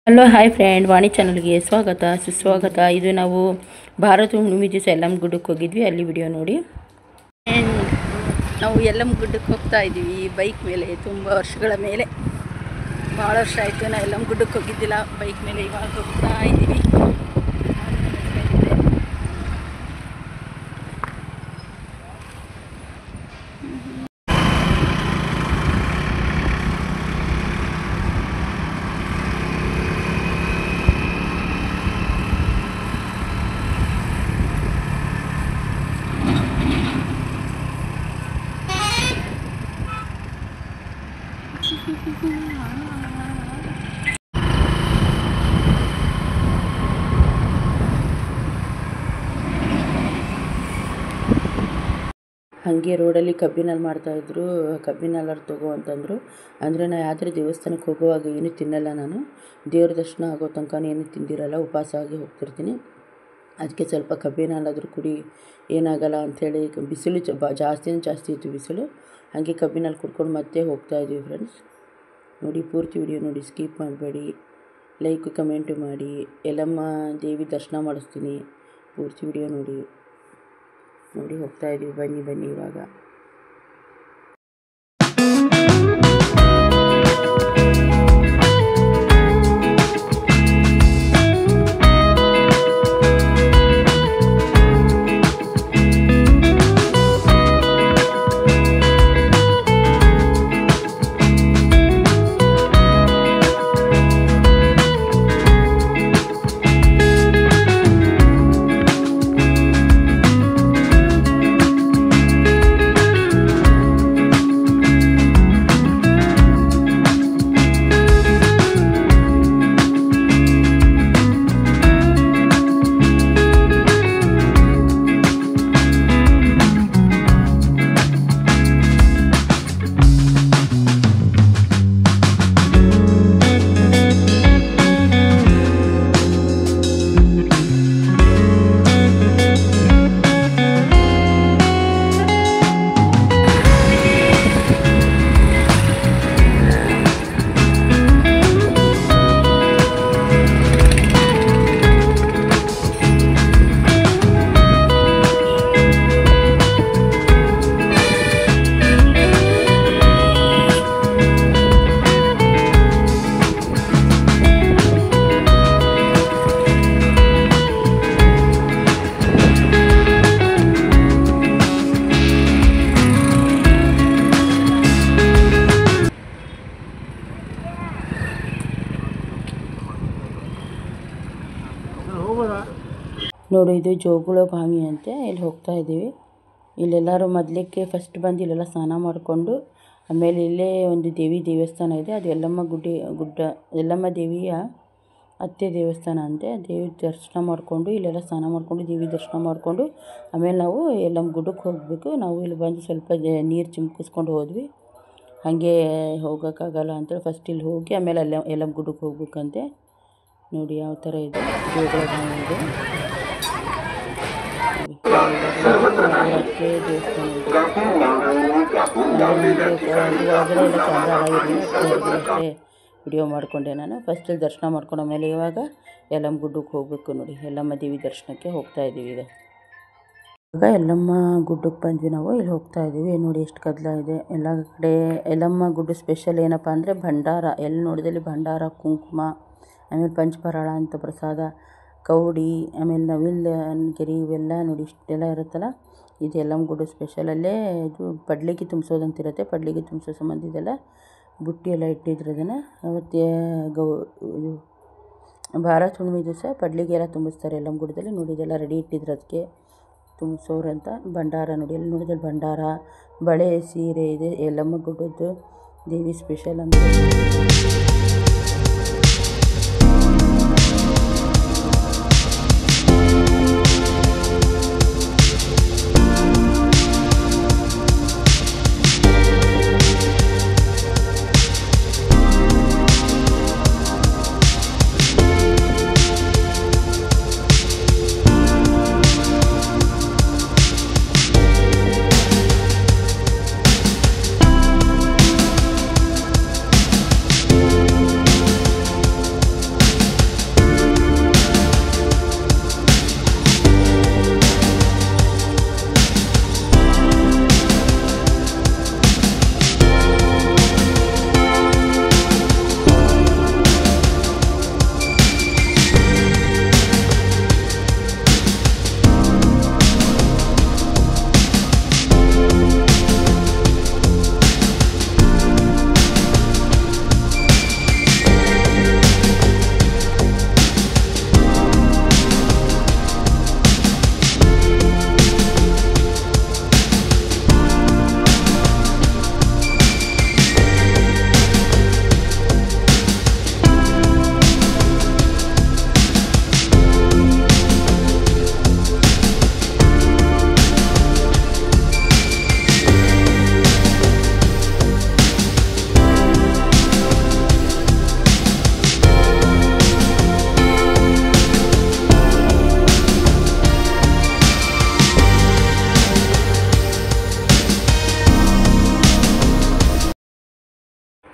Hello hi friend, ವಾಣಿ ಚಾನಲ್ಗೆ ಸ್ವಾಗತ ಸುಸ್ವಾಗತ. ಇದು ನಾವು ಭಾರತ ಹುಣ್ಣಿಮೆ ದಿವಸ ಯಲ್ಲಮ್ಮ ಗುಡ್ಡಕ್ಕೆ ಹೋಗಿದ್ವಿ, ಅಲ್ಲಿ ವಿಡಿಯೋ ನೋಡಿ. ನಾವು ಯಲ್ಲಮ್ಮ ಗುಡ್ಡಕ್ಕೆ ಹೋಗ್ತಾ ಇದ್ದೀವಿ ಬೈಕ್ ಮೇಲೆ. ತುಂಬ ವರ್ಷಗಳ ಮೇಲೆ, ಭಾಳ ವರ್ಷ ಆಯಿತು ನಾವು ಯಲ್ಲಮ್ಮ ಗುಡ್ಡಕ್ಕೆ ಹೋಗಿದ್ದಿಲ್ಲ. ಬೈಕ್ ಮೇಲೆ ಇವಾಗ ಹೋಗ್ತಾ ಇದ್ದೀವಿ. ಹಾಗೆ ರೋಡಲ್ಲಿ ಕಬ್ಬಿನಲ್ಲಿ ಮಾಡ್ತಾಯಿದ್ರು. ಕಬ್ಬಿನಲ್ಲಾರು ತಗೋ ಅಂತಂದರು. ಅಂದರೆ ನಾನು ಯಾವ್ದಾರು ದೇವಸ್ಥಾನಕ್ಕೆ ಹೋಗುವಾಗ ಏನೂ ತಿನ್ನಲ್ಲ. ನಾನು ದೇವ್ರ ದರ್ಶನ ಆಗೋ ತನಕ ಏನೂ ತಿಂದಿರಲ್ಲ, ಉಪವಾಸ ಆಗಿ ಹೋಗ್ತಿರ್ತೀನಿ. ಅದಕ್ಕೆ ಸ್ವಲ್ಪ ಕಬ್ಬಿನಲ್ಲಾದರೂ ಕುಡಿ, ಏನಾಗಲ್ಲ ಅಂಥೇಳಿ. ಬಿಸಿಲು ಜಾಸ್ತಿ ಇತ್ತು ಬಿಸಿಲು. ಹಾಗೆ ಕಬ್ಬಿನಲ್ಲಿ ಕುಡ್ಕೊಂಡು ಮತ್ತೆ ಹೋಗ್ತಾಯಿದ್ವಿ ಫ್ರೆಂಡ್ಸ್. ನೋಡಿ, ಪೂರ್ತಿ ವಿಡಿಯೋ ನೋಡಿ, ಸ್ಕಿಪ್ ಮಾಡಬೇಡಿ. ಲೈಕ್ ಕಮೆಂಟು ಮಾಡಿ. ಯಲ್ಲಮ್ಮ ದೇವಿ ದರ್ಶನ ಮಾಡಿಸ್ತೀನಿ. ಪೂರ್ತಿ ವಿಡಿಯೋ ನೋಡಿ ಹೋಗ್ತಾಯಿದ್ದೀವಿ. ಬನ್ನಿ ಇವಾಗ. ನೋಡಿ, ಇದು ಜೋಗುಳ ಬಾವಿ ಅಂತೆ. ಇಲ್ಲಿ ಹೋಗ್ತಾ ಇದ್ದೀವಿ. ಇಲ್ಲೆಲ್ಲರೂ ಮೊದಲಿಕ್ಕೆ ಫಸ್ಟ್ ಬಂದು ಇಲ್ಲೆಲ್ಲ ಸ್ನಾನ ಮಾಡಿಕೊಂಡು, ಆಮೇಲೆ ಇಲ್ಲೇ ಒಂದು ದೇವಸ್ಥಾನ ಇದೆ. ಅದು ಯಲ್ಲಮ್ಮ ದೇವಿಯ ಅತ್ತೆ ದೇವಸ್ಥಾನ ಅಂತೆ. ದೇವಿ ದರ್ಶನ ಮಾಡಿಕೊಂಡು, ಇಲ್ಲೆಲ್ಲ ಸ್ನಾನ ಮಾಡಿಕೊಂಡು, ದೇವಿ ದರ್ಶನ ಮಾಡಿಕೊಂಡು, ಆಮೇಲೆ ನಾವು ಯಲ್ಲಮ್ಮ ಗುಡ್ಡಕ್ಕೆ ಹೋಗಬೇಕು. ನಾವು ಇಲ್ಲಿ ಬಂದು ಸ್ವಲ್ಪ ನೀರು ಚಿಮ್ಕಿಸ್ಕೊಂಡು ಹೋದ್ವಿ. ಹಾಗೆ ಹೋಗೋಕ್ಕಾಗಲ್ಲ ಅಂತೇಳಿ ಫಸ್ಟ್ ಇಲ್ಲಿ ಹೋಗಿ ಆಮೇಲೆ ಯಲ್ಲಮ್ಮ ಗುಡ್ಡಕ್ಕೆ ಹೋಗ್ಬೇಕಂತೆ. ನೋಡಿ ಯಾವ ಥರ ಇದೆ ಜೋಗುಳ ಬಾವಿ ಇದೆ. ವಿಡಿಯೋ ಮಾಡಿಕೊಂಡೆ ನಾನು. ಫಸ್ಟ್ ಇಲ್ಲಿ ದರ್ಶನ ಮಾಡ್ಕೊಂಡು ಆಮೇಲೆ ಇವಾಗ ಯಲ್ಲಮ್ಮ ಗುಡ್ಡಕ್ಕೆ ಹೋಗಬೇಕು. ನೋಡಿ, ಯಲ್ಲಮ್ಮ ದೇವಿ ದರ್ಶನಕ್ಕೆ ಹೋಗ್ತಾ ಇದ್ದೀವಿ. ಇವಾಗ ಯಲ್ಲಮ್ಮ ಗುಡ್ಡಕ್ಕೆ ಬಂದ್ವಿ ನಾವು. ಇಲ್ಲಿ ಹೋಗ್ತಾ ಇದ್ದೀವಿ. ನೋಡಿ ಎಷ್ಟು ಗದ್ದಲ ಇದೆ ಎಲ್ಲ ಕಡೆ. ಯಲ್ಲಮ್ಮ ಗುಡ್ಡ ಸ್ಪೆಷಲ್ ಏನಪ್ಪ ಅಂದರೆ ಭಂಡಾರ. ಎಲ್ಲಿ ನೋಡಿದಲ್ಲಿ ಭಂಡಾರ, ಕುಂಕುಮ, ಆಮೇಲೆ ಪಂಚಪರಾಳ ಅಂತ ಪ್ರಸಾದ, ಕೌಡಿ, ಆಮೇಲೆ ನವಿಲುಗರಿ, ಇವೆಲ್ಲ ನೋಡಿ ಇಷ್ಟೆಲ್ಲ ಇರುತ್ತಲ್ಲ. ಇದು ಯಲ್ಲಮ್ಮ ಗುಡ್ಡ ಸ್ಪೆಷಲಲ್ಲೇ. ಇದು ಪಡ್ಲಿಗೆ ತುಂಬಿಸೋದಂತಿರುತ್ತೆ. ಪಡ್ಲಿಗೆ ತುಂಬಿಸೋ ಸಂಬಂಧ ಇದೆಲ್ಲ ಬುಟ್ಟಿ ಎಲ್ಲ ಇಟ್ಟಿದ್ರು. ಅದನ್ನು ಅವತ್ತೇ ಇದು ಭಾರತ ಹುಣ್ಣಿಮೆ ದಿವಸ ಪಡ್ಲಿಗೆ ಎಲ್ಲ ತುಂಬಿಸ್ತಾರೆ ಯಲ್ಲಮ್ಮ ಗುಡ್ಡದಲ್ಲಿ. ನೋಡಿ ಇದೆಲ್ಲ ರೆಡಿ ಇಟ್ಟಿದ್ರು ಅದಕ್ಕೆ ತುಂಬಿಸೋರಂತ. ಭಂಡಾರ ನೋಡಿ, ಎಲ್ಲಿ ನೋಡಿದಲ್ಲಿ ಭಂಡಾರ, ಬಳೆ, ಸೀರೆ ಇದೆ. ಯಲ್ಲಮ್ಮ ಗುಡ್ಡದ್ದು ದೇವಿ ಸ್ಪೆಷಲ್ ಅಂತ.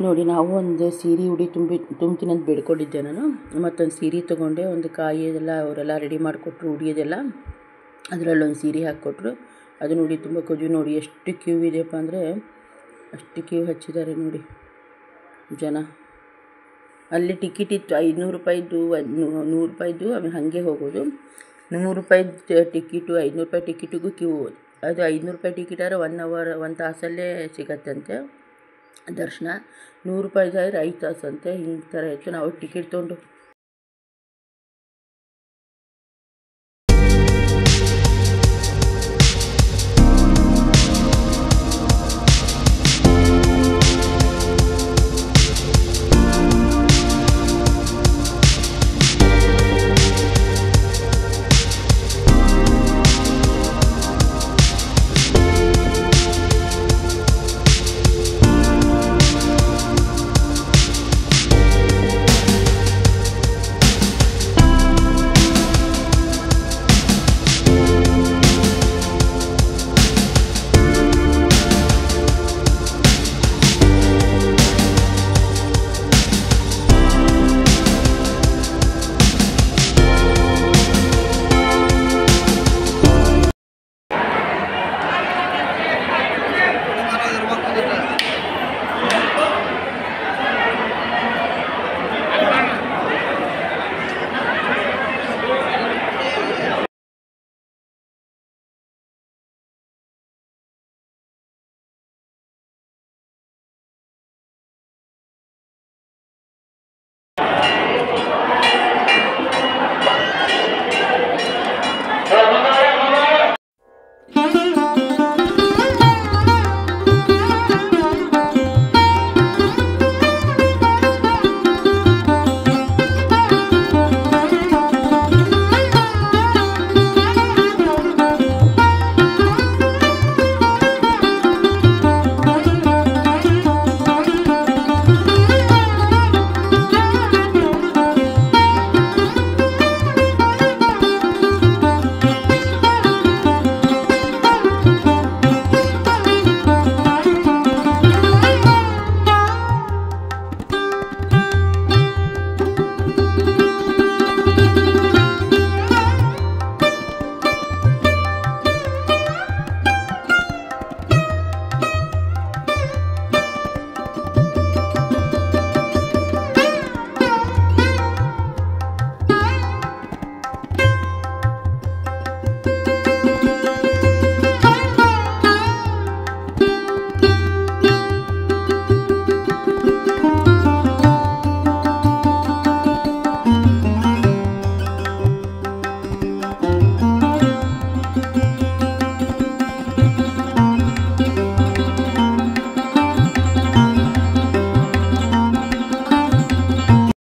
ನೋಡಿ ನಾವು ಒಂದು ಸೀರೆ ಉಡಿ ತುಂಬ್ತೀನಿ ಅಂತ ಬೇಡ್ಕೊಂಡಿದ್ದೆ ನಾನು. ಮತ್ತೊಂದು ಸೀರೆ ತೊಗೊಂಡೆ, ಒಂದು ಕಾಯಿ ಅದೆಲ್ಲ ಅವರೆಲ್ಲ ರೆಡಿ ಮಾಡಿಕೊಟ್ರು ಉಡಿಯೋದೆಲ್ಲ. ಅದರಲ್ಲೊಂದು ಸೀರೆ ಹಾಕ್ಕೊಟ್ರು. ಅದು ನೋಡಿ ತುಂಬ ಖುಷಿ. ನೋಡಿ ಎಷ್ಟು ಕ್ಯೂ ಇದೆಯಪ್ಪ ಅಂದರೆ ಅಷ್ಟು ಕ್ಯೂ ಹಚ್ಚಿದ್ದಾರೆ ನೋಡಿ ಜನ. ಅಲ್ಲಿ ಟಿಕೆಟ್ ಇತ್ತು 500 ರೂಪಾಯಿದ್ದು, 100 ರೂಪಾಯಿದ್ದು. ಆಮೇಲೆ ಹಾಗೆ ಹೋಗೋದು. 100 ರೂಪಾಯಿ ಟಿಕೆಟು, 500 ರೂಪಾಯಿ ಟಿಕೆಟಿಗೂ ಕ್ಯೂ. ಅದು 500 ರೂಪಾಯಿ ಟಿಕೆಟ್ ಆದರೆ 1 ಅವರ್ 1 ತಾಸಲ್ಲೇ ಸಿಗತ್ತಂತೆ ದರ್ಶನ. 100 ರೂಪಾಯಿದಾದ್ರೆ 5 ತಾಸಂತೆ. ಹಿಂಗೆ ಥರ ಇತ್ತು. ನಾವು ಟಿಕೆಟ್ ತೊಗೊಂಡು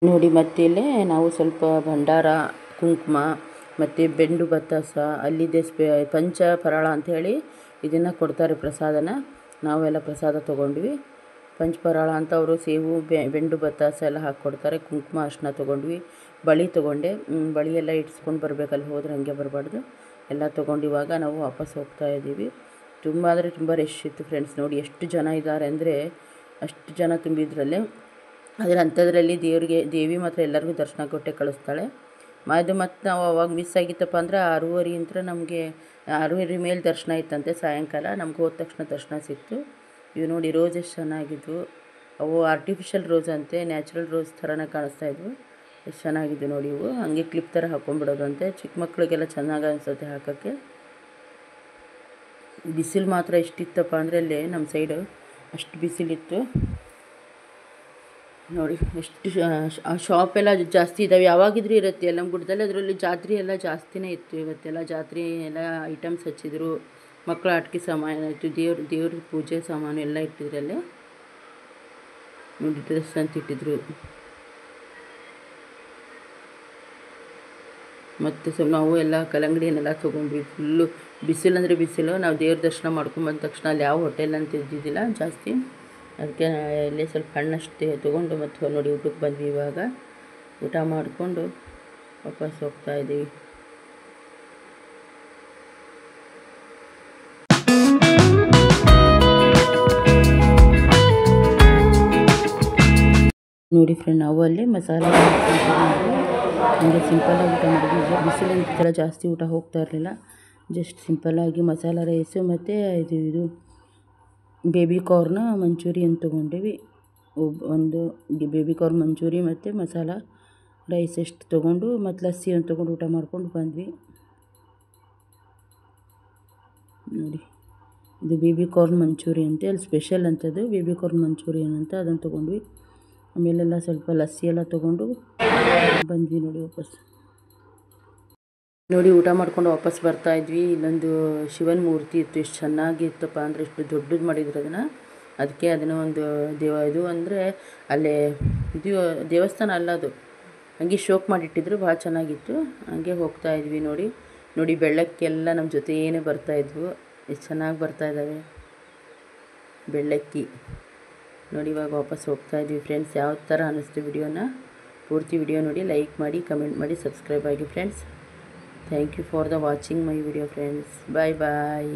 ನೋಡಿ. ಮತ್ತೆ ಇಲ್ಲೇ ನಾವು ಸ್ವಲ್ಪ ಭಂಡಾರ, ಕುಂಕುಮ ಮತ್ತು ಬೆಂಡು ಬತ್ತಾಸ, ಅಲ್ಲಿದ್ದೆ ಪಂಚ ಫರಾಳ ಅಂಥೇಳಿ ಇದನ್ನು ಕೊಡ್ತಾರೆ ಪ್ರಸಾದನ. ನಾವೆಲ್ಲ ಪ್ರಸಾದ ತೊಗೊಂಡ್ವಿ. ಪಂಚಫರಾಳ ಅಂತ ಅವರು ಸೇವು, ಬೆಂಡು ಬತ್ತಾಸ ಎಲ್ಲ ಹಾಕ್ಕೊಡ್ತಾರೆ. ಕುಂಕುಮ ಅರ್ಶಿನ ತೊಗೊಂಡ್ವಿ. ಬಳಿ ತೊಗೊಂಡೆ. ಬಳಿ ಎಲ್ಲ ಇಟ್ಸ್ಕೊಂಡು ಬರಬೇಕು, ಅಲ್ಲಿ ಹೋದ್ರೆ ಹಾಗೆ ಬರಬಾರ್ದು. ಎಲ್ಲ ತೊಗೊಂಡು ಇವಾಗ ನಾವು ವಾಪಸ್ ಹೋಗ್ತಾ ಇದ್ದೀವಿ. ತುಂಬ ಅಂದರೆ ತುಂಬ ರಶ್ ಇತ್ತು ಫ್ರೆಂಡ್ಸ್. ನೋಡಿ ಎಷ್ಟು ಜನ ಇದ್ದಾರೆ ಅಂದರೆ ಅಷ್ಟು ಜನ ತುಂಬಿದ್ರಲ್ಲೇ. ಆದರೆ ಅಂಥದ್ರಲ್ಲಿ ದೇವಿ ಮಾತ್ರ ಎಲ್ಲರಿಗೂ ದರ್ಶನ ಕೊಟ್ಟೆ ಕಳಿಸ್ತಾಳೆ. ಅದು ಮತ್ತು ನಾವು ಅವಾಗ ಮಿಸ್ ಆಗಿತ್ತಪ್ಪ ಅಂದರೆ 6:30 ಅಂತ ನಮಗೆ 6:30 ಮೇಲೆ ದರ್ಶನ ಇತ್ತಂತೆ ಸಾಯಂಕಾಲ. ನಮ್ಗೆ ಹೋದ ತಕ್ಷಣ ದರ್ಶನ ಸಿಕ್ತು. ಇವು ನೋಡಿ ರೋಸ್ ಎಷ್ಟು ಚೆನ್ನಾಗಿದ್ವು. ಅವು ಆರ್ಟಿಫಿಷಿಯಲ್ ರೋಸ್ ಅಂತೆ, ನ್ಯಾಚುರಲ್ ರೋಸ್ ಥರನೇ ಕಾಣಿಸ್ತಾಯಿದ್ವು. ಎಷ್ಟು ಚೆನ್ನಾಗಿದ್ವು ನೋಡಿ. ಇವು ಹಾಗೆ ಕ್ಲಿಪ್ ಥರ ಹಾಕ್ಕೊಂಡ್ಬಿಡೋದಂತೆ. ಚಿಕ್ಕ ಮಕ್ಕಳಿಗೆಲ್ಲ ಚೆನ್ನಾಗಿ ಅನಿಸುತ್ತೆ ಹಾಕೋಕ್ಕೆ. ಬಿಸಿಲು ಮಾತ್ರ ಎಷ್ಟಿತ್ತಪ್ಪ ಅಂದರೆ ಅಲ್ಲೇ ನಮ್ಮ ಸೈಡು ಅಷ್ಟು ಬಿಸಿಲಿತ್ತು ನೋಡಿ. ಎಷ್ಟು ಶಾಪೆಲ್ಲ ಜಾಸ್ತಿ ಇದ್ದಾವೆ. ಯಾವಾಗಿದ್ರೂ ಇರುತ್ತೆ ಯಲ್ಲಮ್ಮಗುಡ್ಡದಲ್ಲಿ. ಅದರಲ್ಲಿ ಜಾತ್ರೆ ಎಲ್ಲ ಜಾಸ್ತಿನೇ ಇತ್ತು. ಇವತ್ತೆಲ್ಲ ಜಾತ್ರೆ ಎಲ್ಲ ಐಟಮ್ಸ್ ಹಚ್ಚಿದ್ರು. ಮಕ್ಕಳ ಆಟಿಕೆ ಸಾಮಾನು ಇತ್ತು, ದೇವ್ರ ಪೂಜೆ ಸಾಮಾನು ಎಲ್ಲ ಇಟ್ಟಿದ್ರಲ್ಲೇ ನೋಡಿ. ಡ್ರೆಸ್ ಅಂತ ಇಟ್ಟಿದ್ರು. ಮತ್ತು ಸ್ವಲ್ಪ ನಾವು ಎಲ್ಲ ಕಲ್ಲಂಗಡಿಯನ್ನೆಲ್ಲ ತೊಗೊಂಡ್ವಿ. ಫುಲ್ಲು ಬಿಸಿಲು ಅಂದರೆ ಬಿಸಿಲು. ನಾವು ದೇವ್ರ ದರ್ಶನ ಮಾಡ್ಕೊಂಬಂದ ತಕ್ಷಣ ಅಲ್ಲಿ ಯಾವ ಹೋಟೆಲ್ ಅಂತ ಇದ್ದಿದ್ದಿಲ್ಲ ಜಾಸ್ತಿ. ಅದಕ್ಕೆ ಇಲ್ಲೇ ಸ್ವಲ್ಪ ಹಣ್ಣಷ್ಟೇ ತೊಗೊಂಡು ಮತ್ತು ನೋಡಿ ಊಟಕ್ಕೆ ಬಂದ್ವಿ. ಇವಾಗ ಊಟ ಮಾಡಿಕೊಂಡು ವಾಪಸ್ ಹೋಗ್ತಾಯಿದ್ದೀವಿ. ನೋಡಿ ಫ್ರೆಂಡ್, ನಾವು ಅಲ್ಲಿ ಮಸಾಲೆ ಹಂಗೆ ಸಿಂಪಲ್ಲಾಗಿ ಊಟ ಮಾಡಿದ್ವಿ. ಬಿಸಿಲಿನ ಜಾಸ್ತಿ ಊಟ ಹೋಗ್ತಾ ಇರಲಿಲ್ಲ. ಜಸ್ಟ್ ಸಿಂಪಲ್ಲಾಗಿ ಮಸಾಲ ರೈಸು ಮತ್ತು ಇದು ಬೇಬಿ ಕಾರ್ನ್ ಮಂಚೂರಿಯನ್ ತೊಗೊಂಡಿವಿ. ಒಂದು ಬೇಬಿ ಕಾರ್ನ್ ಮಂಚೂರಿ ಮತ್ತು ಮಸಾಲ ರೈಸ್ ಎಷ್ಟು ತೊಗೊಂಡು ಮತ್ತು ಲಸ್ಸಿ ಒಂದು ತೊಗೊಂಡು ಊಟ ಮಾಡ್ಕೊಂಡು ಬಂದ್ವಿ. ನೋಡಿ, ಇದು ಬೇಬಿ ಕಾರ್ನ್ ಮಂಚೂರಿ ಅಂತ ಅಲ್ಲಿ ಸ್ಪೆಷಲ್ ಅಂತದ್ದು, ಬೇಬಿ ಕಾರ್ನ್ ಮಂಚೂರಿಯನ್ ಅಂತ ಅದನ್ನು ತೊಗೊಂಡ್ವಿ. ಆಮೇಲೆಲ್ಲ ಸ್ವಲ್ಪ ಲಸ್ಸಿ ಎಲ್ಲ ತೊಗೊಂಡು ಬಂದ್ವಿ ನೋಡಿ ವಾಪಸ್. ನೋಡಿ, ಊಟ ಮಾಡ್ಕೊಂಡು ವಾಪಸ್ ಬರ್ತಾಯಿದ್ವಿ. ಇಲ್ಲೊಂದು ಶಿವನ ಮೂರ್ತಿ ಇತ್ತು. ಎಷ್ಟು ಚೆನ್ನಾಗಿತ್ತಪ್ಪ ಅಂದರೆ, ಎಷ್ಟು ದೊಡ್ಡದು ಮಾಡಿದ್ರು ಅದಕ್ಕೆ ಅದನ್ನು ಒಂದು ಇದು ಅಂದರೆ ಅಲ್ಲೇ ಇದು ದೇವಸ್ಥಾನ ಅಲ್ಲ, ಅದು ಹಂಗೆ ಶೋಕ್ ಮಾಡಿಟ್ಟಿದ್ರು. ಭಾಳ ಚೆನ್ನಾಗಿತ್ತು. ಹಂಗೆ ಹೋಗ್ತಾಯಿದ್ವಿ. ನೋಡಿ ಬೆಳ್ಳಕ್ಕೆಲ್ಲ ನಮ್ಮ ಜೊತೆಯೇ ಬರ್ತಾಯಿದ್ವು. ಎಷ್ಟು ಚೆನ್ನಾಗಿ ಬರ್ತಾಯಿದ್ದಾವೆ ಬೆಳ್ಳಕ್ಕಿ. ನೋಡಿ, ಇವಾಗ ವಾಪಸ್ ಹೋಗ್ತಾಯಿದ್ವಿ ಫ್ರೆಂಡ್ಸ್. ಯಾವ ಥರ ಅನ್ನಿಸ್ತು ವಿಡಿಯೋನ ಪೂರ್ತಿ ವಿಡಿಯೋ ನೋಡಿ, ಲೈಕ್ ಮಾಡಿ, ಕಮೆಂಟ್ ಮಾಡಿ, ಸಬ್ಸ್ಕ್ರೈಬ್ ಆಗಿ friends. Thank you for the watching my video friends. Bye bye.